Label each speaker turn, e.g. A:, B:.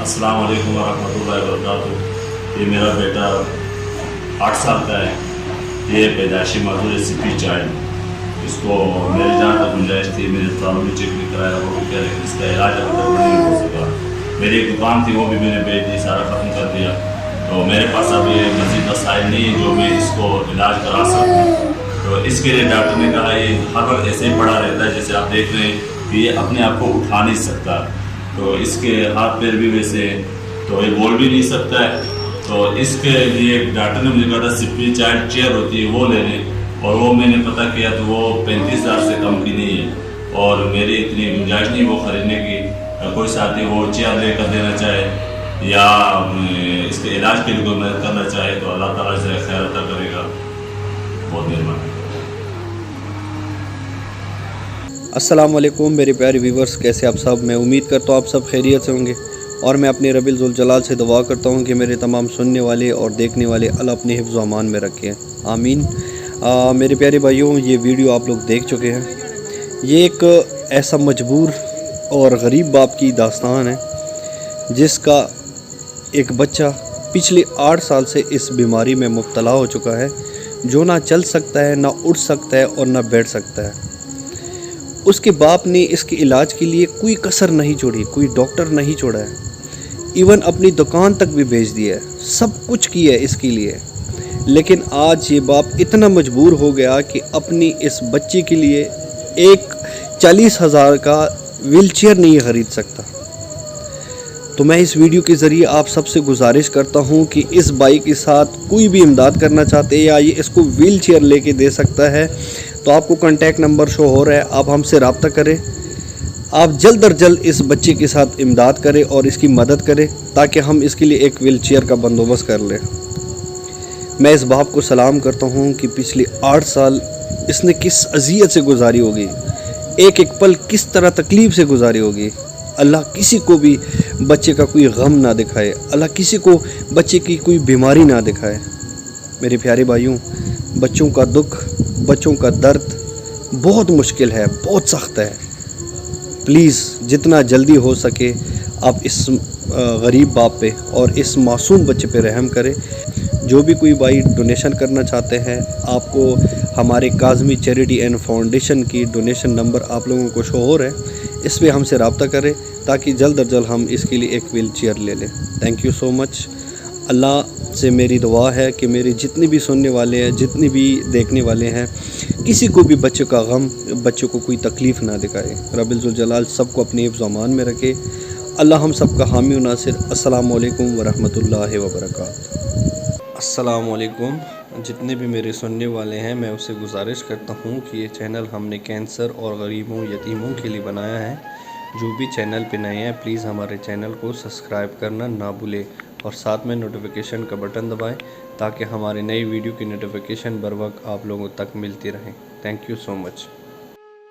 A: अस्सलाम वालेकुम वरहमतुल्लाहि वबरकातुह। ये मेरा बेटा 8 साल का है। ये पैदाइशी माजूर सिपी चाइल्ड। इसको मेरी जहाँ तक गुंजाइश थी मेरे तालुम चेक भी कराया, वो भी कह रहे कि इसका इलाज अब तक नहीं हो सका। मेरी एक दुकान थी वो भी मैंने बेच दी, सारा ख़त्म कर दिया। तो मेरे पास अब ये मज़ीद वसाइल नहीं है जो मैं इसको इलाज करा सकूँ। तो इसके लिए डॉक्टर ने कहा ये हर वक्त ऐसे ही पड़ा रहता है, जैसे आप देख रहे हैं कि ये अपने आप को उठा नहीं सकता। तो इसके हाथ पैर भी वैसे हैं, तो ये बोल भी नहीं सकता है। तो इसके लिए डॉक्टर ने मुझे कहा था सिपी चाइल्ड चेयर होती है वो ले लें, और वो मैंने पता किया तो वो 35,000 से कम की नहीं है, और मेरी इतनी गुंजाइश नहीं वो ख़रीदने की। कोई साथी वो चेयर लेकर देना चाहे या इसके इलाज के लिए कोई मदद करना चाहे तो अल्लाह ताला से खैर अता करेगा। बहुत मेहरबानी।
B: अस्सलाम वालेकुम मेरे प्यारे व्यूवर्स, कैसे आप सब। मैं उम्मीद करता हूँ आप सब खैरियत से होंगे, और मैं अपने रब्बिल ज़ुल जलाल से दुआ करता हूँ कि मेरे तमाम सुनने वाले और देखने वाले अल्लाह अपने हिफ्ज़ व अमान में रखें, आमीन। मेरे प्यारे भाइयों, ये वीडियो आप लोग देख चुके हैं। ये एक ऐसा मजबूर और गरीब बाप की दास्तान है जिसका एक बच्चा पिछले 8 साल से इस बीमारी में मुब्तला हो चुका है, जो ना चल सकता है, ना उठ सकता है और ना बैठ सकता है। उसके बाप ने इसके इलाज के लिए कोई कसर नहीं छोड़ी, कोई डॉक्टर नहीं छोड़ा है, इवन अपनी दुकान तक भी भेज दिया है, सब कुछ किया है इसके लिए। लेकिन आज ये बाप इतना मजबूर हो गया कि अपनी इस बच्चे के लिए एक 40,000 का व्हीलचेयर नहीं ख़रीद सकता। तो मैं इस वीडियो के ज़रिए आप सबसे गुजारिश करता हूँ कि इस भाई के साथ कोई भी इमदाद करना चाहते हैं या ये इसको व्हीलचेयर लेके दे सकता है तो आपको कॉन्टैक्ट नंबर शो हो रहा है, आप हमसे रब्ता करें। आप जल्द अज जल्द इस बच्चे के साथ इमदाद करें और इसकी मदद करें ताकि हम इसके लिए एक व्हीलचेयर का बंदोबस्त कर लें। मैं इस बाप को सलाम करता हूँ कि पिछले 8 साल इसने किस अज़ियत से गुजारी होगी, एक एक पल किस तरह तकलीफ़ से गुजारी होगी। अल्लाह किसी को भी बच्चे का कोई गम ना दिखाए, अल्लाह किसी को बच्चे की कोई बीमारी ना दिखाए। मेरे प्यारे भाइयों, बच्चों का दुख, बच्चों का दर्द बहुत मुश्किल है, बहुत सख्त है। प्लीज़ जितना जल्दी हो सके आप इस गरीब बाप पे और इस मासूम बच्चे पे रहम करें। जो भी कोई भाई डोनेशन करना चाहते हैं, आपको हमारे काज़मी चैरिटी एंड फाउंडेशन की डोनेशन नंबर आप लोगों को शो हो रहा है, इस पर हमसे रब्ता करें ताकि जल्द अज जल्द हम इसके लिए एक व्हील चेयर ले लें। Thank you so much. Allah से मेरी दुआ है कि मेरे जितने भी सुनने वाले हैं, जितने भी देखने वाले हैं, किसी को भी बच्चे का गम, बच्चों को कोई तकलीफ़ ना दिखाए। रब्बिल ज़ुल जलाल सबको अपने हिफ्ज़ व अमान में रखे। अल्लाह हम सब का हामी व नासिर। अस्सलाम वालेकुम वरहमतुल्लाहि वबरकातुहू। अस्सलाम वालेकुम। जितने भी मेरे सुनने वाले हैं, मैं उससे गुजारिश करता हूँ कि ये चैनल हमने कैंसर और गरीबों, यतीमों के लिए बनाया है। जो भी चैनल पे नए हैं प्लीज़ हमारे चैनल को सब्सक्राइब करना ना भूलें और साथ में नोटिफिकेशन का बटन दबाएं ताकि हमारे नई वीडियो की नोटिफिकेशन बर वक्त आप लोगों तक मिलती रहे। Thank you so much.